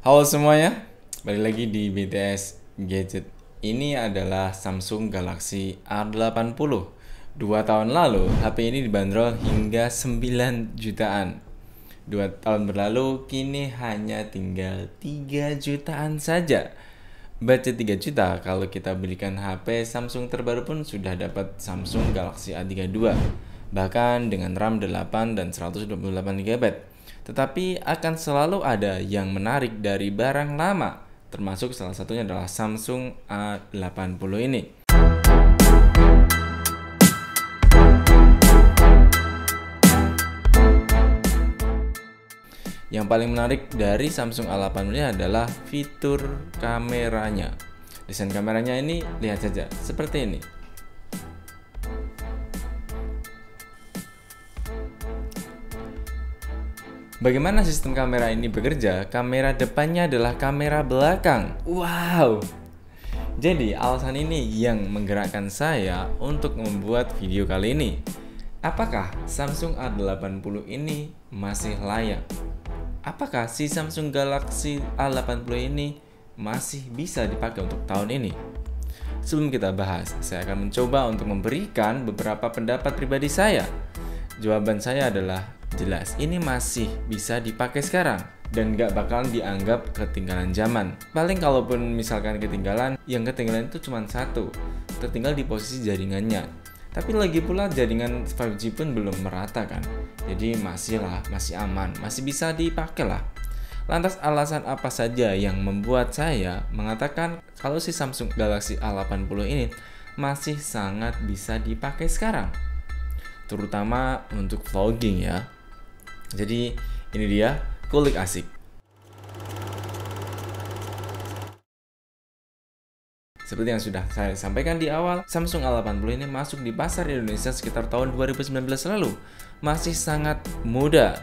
Halo semuanya, balik lagi di BTS Gadget. Ini adalah Samsung Galaxy A80. 2 tahun lalu, HP ini dibanderol hingga 9 jutaan. 2 tahun berlalu, kini hanya tinggal 3 jutaan saja. Budget 3 juta, kalau kita belikan HP Samsung terbaru pun sudah dapat Samsung Galaxy A32. Bahkan dengan RAM 8 dan 128 GB. Tetapi akan selalu ada yang menarik dari barang lama, termasuk salah satunya adalah Samsung A80 ini. Yang paling menarik dari Samsung A80 ini adalah fitur kameranya. Desain kameranya ini lihat saja, seperti ini. Bagaimana sistem kamera ini bekerja? Kamera depannya adalah kamera belakang. Wow! Jadi alasan ini yang menggerakkan saya untuk membuat video kali ini. Apakah Samsung A80 ini masih layak? Apakah si Samsung Galaxy A80 ini masih bisa dipakai untuk tahun ini? Sebelum kita bahas, saya akan mencoba untuk memberikan beberapa pendapat pribadi saya. Jawaban saya adalah jelas, ini masih bisa dipakai sekarang dan gak bakalan dianggap ketinggalan zaman. Paling kalaupun misalkan ketinggalan, yang ketinggalan itu cuma satu, tertinggal di posisi jaringannya. Tapi lagi pula jaringan 5G pun belum merata kan, jadi masih aman, masih bisa dipakai lah. Lantas alasan apa saja yang membuat saya mengatakan kalau si Samsung Galaxy A80 ini masih sangat bisa dipakai sekarang? Terutama untuk vlogging ya. Jadi ini dia kulik asik. Seperti yang sudah saya sampaikan di awal, Samsung A80 ini masuk di pasar Indonesia sekitar tahun 2019 lalu. Masih sangat muda.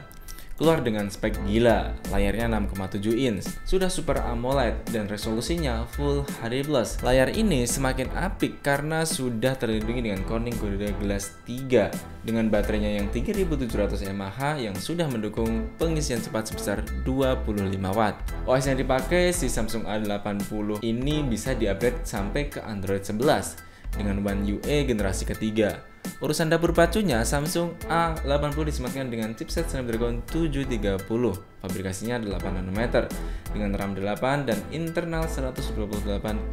Keluar dengan spek gila, layarnya 6,7 inch, sudah Super AMOLED dan resolusinya Full HD+. Layar ini semakin apik karena sudah terlindungi dengan Corning Gorilla Glass 3 dengan baterainya yang 3700 mAh yang sudah mendukung pengisian cepat sebesar 25 watt. OS yang dipakai si Samsung A80 ini bisa di-upgrade sampai ke Android 11 dengan One UI generasi ketiga. Urusan dapur pacunya, Samsung A80 disematkan dengan chipset Snapdragon 730. Fabrikasinya 8 nanometer dengan RAM 8 dan internal 128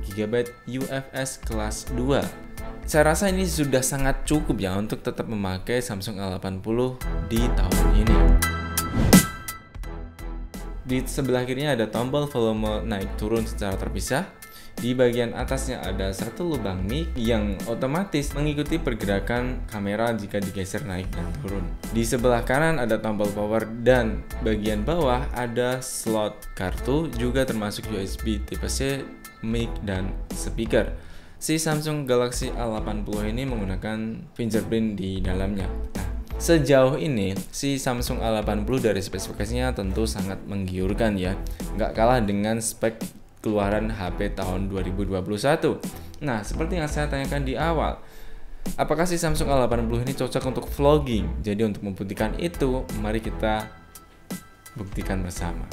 GB UFS kelas 2. Saya rasa ini sudah sangat cukup ya untuk tetap memakai Samsung A80 di tahun ini. Di sebelah kirinya ada tombol volume naik turun secara terpisah. Di bagian atasnya ada satu lubang mic yang otomatis mengikuti pergerakan kamera jika digeser naik dan turun. Di sebelah kanan ada tombol power dan bagian bawah ada slot kartu juga termasuk USB Type C, mic, dan speaker. Si Samsung Galaxy A80 ini menggunakan fingerprint di dalamnya. Nah, sejauh ini si Samsung A80 dari spesifikasinya tentu sangat menggiurkan ya. Nggak kalah dengan spek keluaran HP tahun 2021. Nah, seperti yang saya tanyakan di awal, apakah si Samsung A80 ini cocok untuk vlogging? Jadi untuk membuktikan itu, mari kita buktikan bersama.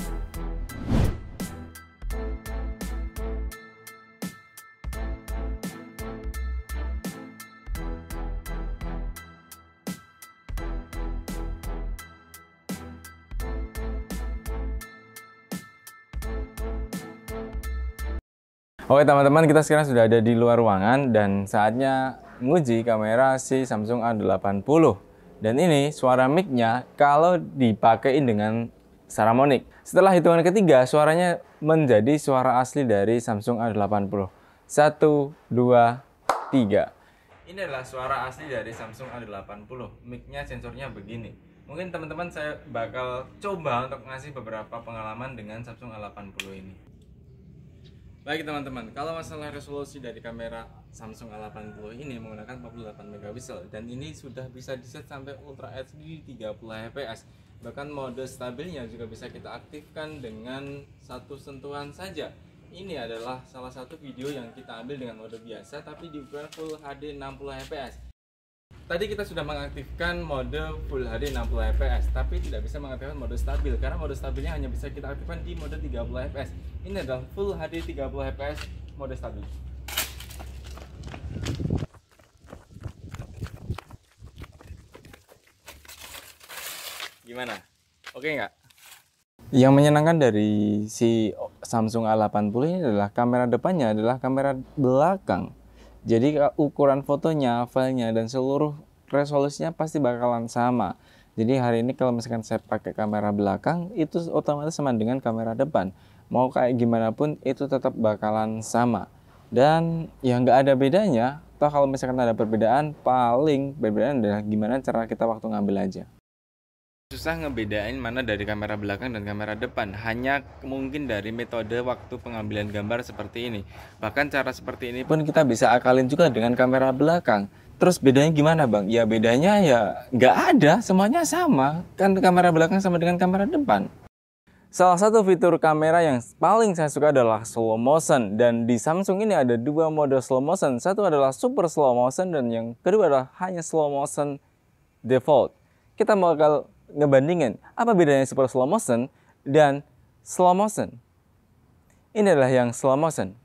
Oke teman-teman, kita sekarang sudah ada di luar ruangan dan saatnya menguji kamera si Samsung A80. Dan ini suara mic-nya kalau dipakein dengan Saramonic. Setelah hitungan ketiga, suaranya menjadi suara asli dari Samsung A80. 1, 2, 3. Ini adalah suara asli dari Samsung A80. Mic-nya sensornya begini. Mungkin teman-teman saya bakal coba untuk ngasih beberapa pengalaman dengan Samsung A80 ini. Baik teman-teman, kalau masalah resolusi dari kamera Samsung A80 ini menggunakan 48 megapiksel dan ini sudah bisa diset sampai Ultra HD 30 fps. Bahkan mode stabilnya juga bisa kita aktifkan dengan satu sentuhan saja. Ini adalah salah satu video yang kita ambil dengan mode biasa tapi di ukuran Full HD 60 fps. tadi kita sudah mengaktifkan mode Full HD 60 fps, tapi tidak bisa mengaktifkan mode stabil karena mode stabilnya hanya bisa kita aktifkan di mode 30 fps. Ini adalah Full HD 30 fps mode stabil. Gimana? Oke nggak? Yang menyenangkan dari si Samsung A80 ini adalah kamera depannya adalah kamera belakang. Jadi ukuran fotonya, filenya, dan seluruh resolusinya pasti bakalan sama. Jadi hari ini kalau misalkan saya pakai kamera belakang, itu otomatis sama dengan kamera depan. Mau kayak gimana pun itu tetap bakalan sama. Dan ya nggak ada bedanya. Toh kalau misalkan ada perbedaan, paling perbedaan adalah gimana cara kita waktu ngambil aja. Susah ngebedain mana dari kamera belakang dan kamera depan, hanya mungkin dari metode waktu pengambilan gambar seperti ini. Bahkan cara seperti ini pun kita bisa akalin juga dengan kamera belakang. Terus bedanya gimana bang? Ya bedanya ya nggak ada, semuanya sama. Kan kamera belakang sama dengan kamera depan. Salah satu fitur kamera yang paling saya suka adalah slow motion. Dan di Samsung ini ada dua mode slow motion. Satu adalah super slow motion dan yang kedua adalah hanya slow motion default. Kita bakal ngebandingin apa bedanya super slow motion dan slow motion. Ini adalah yang slow motion.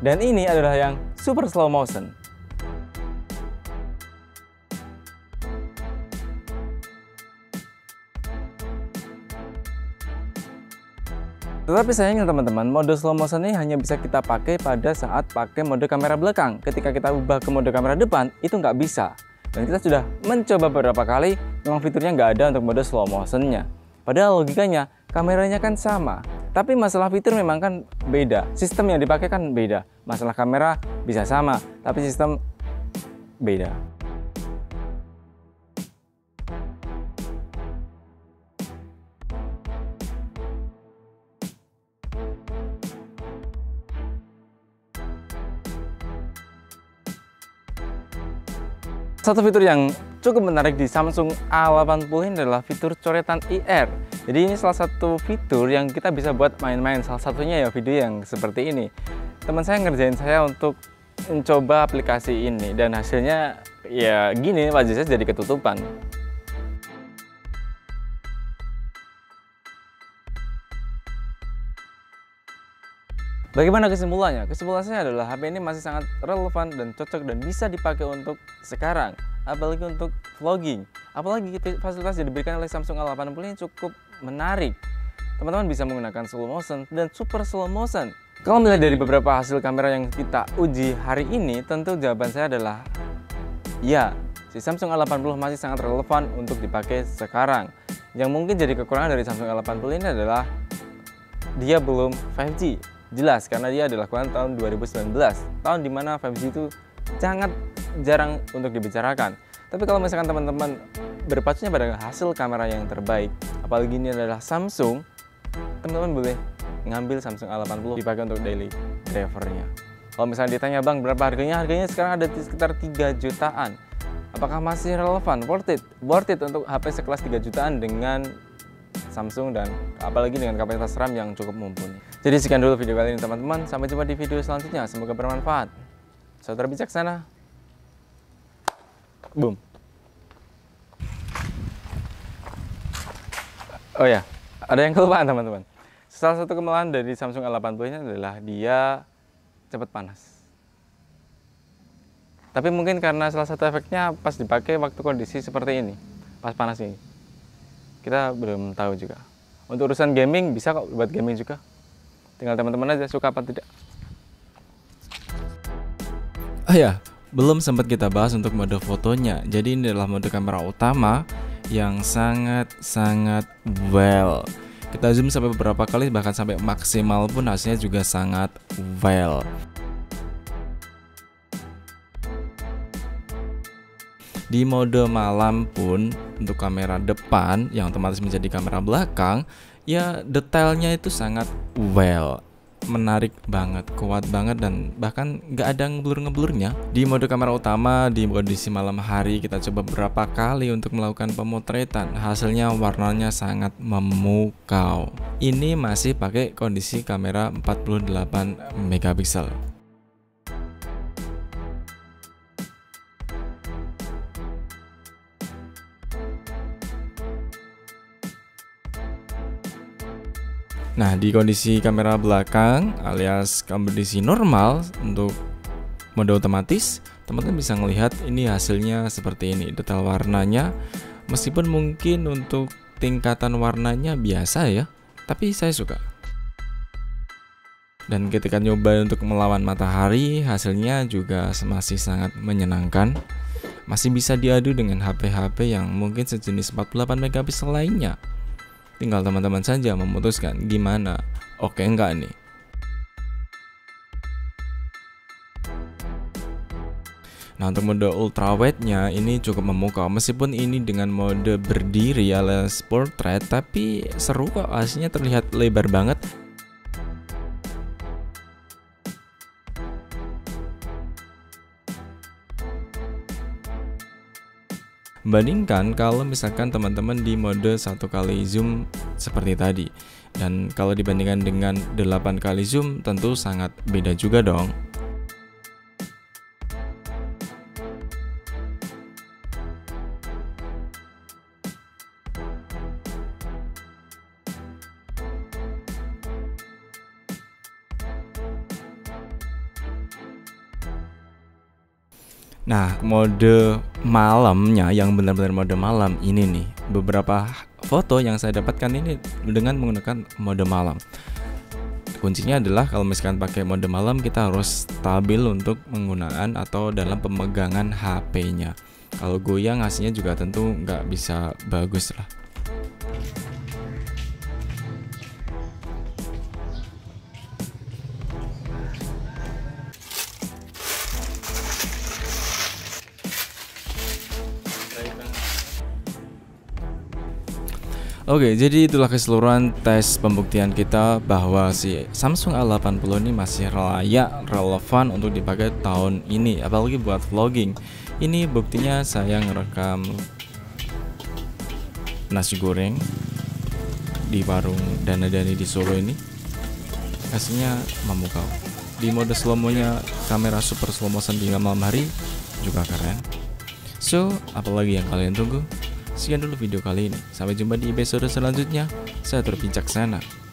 Dan ini adalah yang super slow motion. Tetapi sayangnya teman-teman, mode slow motion ini hanya bisa kita pakai pada saat pakai mode kamera belakang. Ketika kita ubah ke mode kamera depan, itu nggak bisa. Dan kita sudah mencoba beberapa kali, memang fiturnya nggak ada untuk mode slow motionnya. Padahal logikanya, kameranya kan sama. Tapi masalah fitur memang kan beda. Sistem yang dipakai kan beda. Masalah kamera bisa sama, tapi sistem beda. Satu fitur yang cukup menarik di Samsung A80 ini adalah fitur coretan IR. Jadi ini salah satu fitur yang kita bisa buat main-main. Salah satunya ya video yang seperti ini. Teman saya ngerjain saya untuk mencoba aplikasi ini dan hasilnya ya gini, wajah saya jadi ketutupan. Bagaimana kesimpulannya? Kesimpulannya adalah HP ini masih sangat relevan dan cocok dan bisa dipakai untuk sekarang, apalagi untuk vlogging. Apalagi fasilitas yang diberikan oleh Samsung A80 ini cukup menarik. Teman-teman bisa menggunakan slow motion dan super slow motion. Kalau melihat dari beberapa hasil kamera yang kita uji hari ini, tentu jawaban saya adalah ya, si Samsung A80 masih sangat relevan untuk dipakai sekarang. Yang mungkin jadi kekurangan dari Samsung A80 ini adalah dia belum 5G. Jelas, karena dia adalah keluaran tahun 2019, tahun dimana 5G itu sangat jarang untuk dibicarakan. Tapi kalau misalkan teman-teman berpacunya pada hasil kamera yang terbaik, apalagi ini adalah Samsung, teman-teman boleh ngambil Samsung A80 dipakai untuk daily drivernya. Kalau misalnya ditanya bang berapa harganya, harganya sekarang ada di sekitar 3 jutaan. Apakah masih relevan? Worth it untuk HP sekelas 3 jutaan dengan Samsung dan apalagi dengan kapasitas RAM yang cukup mumpuni. Jadi sekian dulu video kali ini teman-teman. Sampai jumpa di video selanjutnya. Semoga bermanfaat. Saudara bijaksana. Boom. Oh ya, ada yang kelupaan teman-teman. Salah satu kelemahan dari Samsung A80 ini adalah dia cepat panas. Tapi mungkin karena salah satu efeknya pas dipakai waktu kondisi seperti ini, pas panas ini. Kita belum tahu juga. Untuk urusan gaming bisa kok buat gaming juga. Tinggal teman-teman aja suka apa tidak. Oh ya, belum sempat kita bahas untuk mode fotonya. Jadi ini adalah mode kamera utama yang sangat well. Kita zoom sampai beberapa kali bahkan sampai maksimal pun hasilnya juga sangat well. Di mode malam pun untuk kamera depan yang otomatis menjadi kamera belakang Ya detailnya itu sangat menarik banget, kuat banget, dan bahkan nggak ada ngeblur-ngeblurnya. Di mode kamera utama di kondisi malam hari kita coba beberapa kali untuk melakukan pemotretan. Hasilnya warnanya sangat memukau. Ini masih pakai kondisi kamera 48 megapiksel. Nah, di kondisi kamera belakang alias kondisi normal untuk mode otomatis, teman-teman bisa melihat ini hasilnya seperti ini. Detail warnanya meskipun mungkin untuk tingkatan warnanya biasa ya, tapi saya suka. Dan ketika nyoba untuk melawan matahari, hasilnya juga masih sangat menyenangkan. Masih bisa diadu dengan HP-HP yang mungkin sejenis 48 megapiksel lainnya. Tinggal teman-teman saja memutuskan gimana, oke enggak nih. Nah, untuk mode ultrawide-nya ini cukup memukau. Meskipun ini dengan mode berdiri alias portrait, tapi seru kok, hasilnya terlihat lebar banget. Bandingkan kalau misalkan teman-teman di mode 1 kali zoom seperti tadi. Dan kalau dibandingkan dengan 8 kali zoom tentu sangat beda juga dong. Nah, mode malamnya yang benar-benar mode malam ini nih, beberapa foto yang saya dapatkan ini dengan menggunakan mode malam. Kuncinya adalah kalau misalkan pakai mode malam kita harus stabil untuk penggunaan atau dalam pemegangan HP-nya. Kalau goyang hasilnya juga tentu nggak bisa bagus lah. Oke, jadi itulah keseluruhan tes pembuktian kita bahwa si Samsung A80 ini masih layak, relevan untuk dipakai tahun ini, apalagi buat vlogging. Ini buktinya saya ngerekam nasi goreng di warung Dana-Dani di Solo ini. Hasilnya memukau. Di mode slow-mo-nya kamera super slow motion di malam hari juga keren. So, apalagi yang kalian tunggu? Sekian dulu video kali ini. Sampai jumpa di episode selanjutnya. Saya Tur Bijaksana.